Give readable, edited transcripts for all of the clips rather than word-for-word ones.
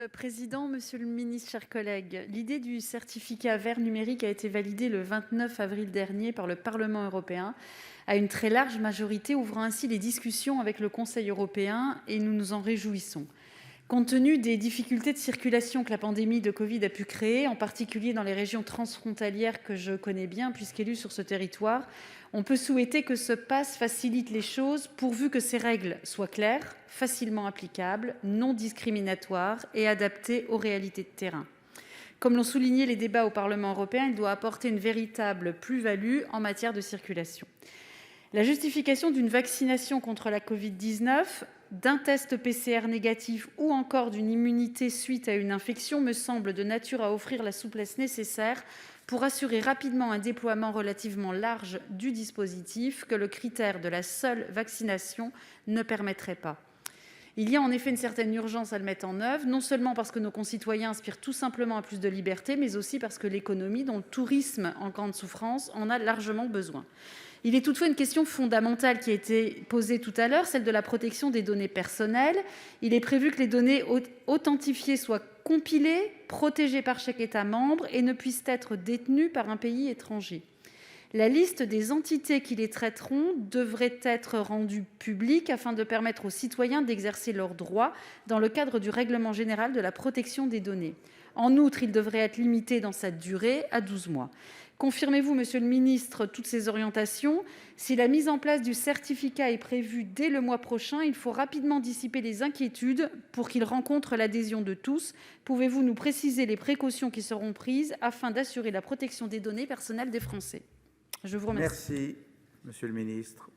Le président, monsieur le ministre, chers collègues, l'idée du certificat vert numérique a été validée le 29 avril dernier par le Parlement européen à une très large majorité, ouvrant ainsi les discussions avec le Conseil européen, et nous nous en réjouissons. Compte tenu des difficultés de circulation que la pandémie de Covid a pu créer, en particulier dans les régions transfrontalières que je connais bien puisqu'élue sur ce territoire, on peut souhaiter que ce pass facilite les choses pourvu que ces règles soient claires, facilement applicables, non discriminatoires et adaptées aux réalités de terrain. Comme l'ont souligné les débats au Parlement européen, il doit apporter une véritable plus-value en matière de circulation. La justification d'une vaccination contre la Covid-19, d'un test PCR négatif ou encore d'une immunité suite à une infection me semble de nature à offrir la souplesse nécessaire pour assurer rapidement un déploiement relativement large du dispositif que le critère de la seule vaccination ne permettrait pas. Il y a en effet une certaine urgence à le mettre en œuvre, non seulement parce que nos concitoyens aspirent tout simplement à plus de liberté, mais aussi parce que l'économie, dont le tourisme en grande souffrance, en a largement besoin. Il est toutefois une question fondamentale qui a été posée tout à l'heure, celle de la protection des données personnelles. Il est prévu que les données authentifiées soient compilées, protégées par chaque État membre et ne puissent être détenues par un pays étranger. La liste des entités qui les traiteront devrait être rendue publique afin de permettre aux citoyens d'exercer leurs droits dans le cadre du règlement général de la protection des données. En outre, il devrait être limité dans sa durée à 12 mois. Confirmez-vous, monsieur le ministre, toutes ces orientations ? Si la mise en place du certificat est prévue dès le mois prochain, il faut rapidement dissiper les inquiétudes pour qu'il rencontre l'adhésion de tous. Pouvez-vous nous préciser les précautions qui seront prises afin d'assurer la protection des données personnelles des Français ? Je vous remercie. Merci, monsieur le ministre.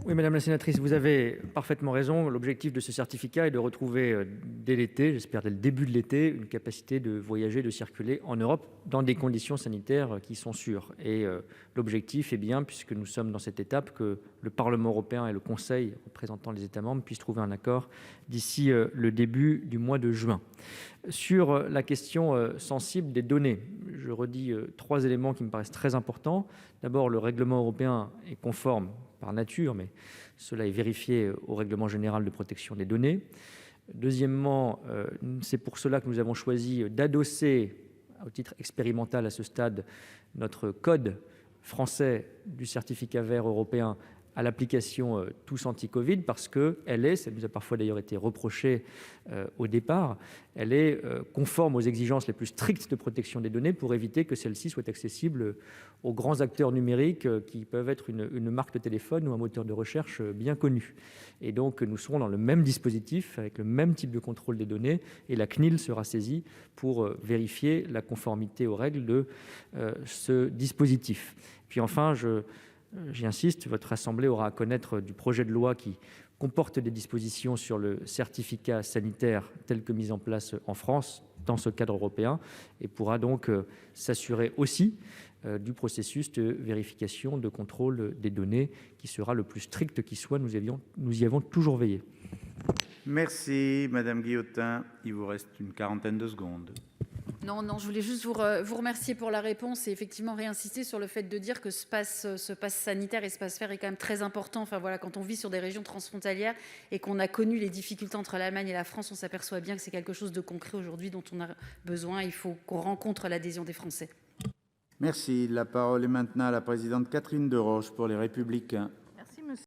Oui, madame la sénatrice, vous avez parfaitement raison. L'objectif de ce certificat est de retrouver dès l'été, j'espère dès le début de l'été, une capacité de voyager, de circuler en Europe dans des conditions sanitaires qui sont sûres. Et l'objectif est bien, puisque nous sommes dans cette étape, que le Parlement européen et le Conseil, représentant les États membres, puissent trouver un accord d'ici le début du mois de juin. Sur la question sensible des données, je redis 3 éléments qui me paraissent très importants. D'abord, le règlement européen est conforme par nature, mais cela est vérifié au règlement général de protection des données. Deuxièmement, c'est pour cela que nous avons choisi d'adosser, au titre expérimental à ce stade, notre code français du certificat vert européen à l'application Tous Anti-Covid, parce qu'elle est, ça nous a parfois d'ailleurs été reproché au départ, elle est conforme aux exigences les plus strictes de protection des données pour éviter que celles-ci soient accessibles aux grands acteurs numériques qui peuvent être une marque de téléphone ou un moteur de recherche bien connu. Et donc nous serons dans le même dispositif, avec le même type de contrôle des données, et la CNIL sera saisie pour vérifier la conformité aux règles de ce dispositif. Puis enfin, j'insiste, votre Assemblée aura à connaître du projet de loi qui comporte des dispositions sur le certificat sanitaire tel que mis en place en France dans ce cadre européen et pourra donc s'assurer aussi du processus de vérification, de contrôle des données qui sera le plus strict qui soit. Nous y avons toujours veillé. Merci, madame Guillotin. Il vous reste une quarantaine de secondes. Non, je voulais juste vous remercier pour la réponse et effectivement réinsister sur le fait de dire que ce pass sanitaire et ce pass vert est quand même très important. Enfin voilà, quand on vit sur des régions transfrontalières et qu'on a connu les difficultés entre l'Allemagne et la France, on s'aperçoit bien que c'est quelque chose de concret aujourd'hui dont on a besoin. Il faut qu'on rencontre l'adhésion des Français. Merci. La parole est maintenant à la présidente Catherine Deroche pour les Républicains.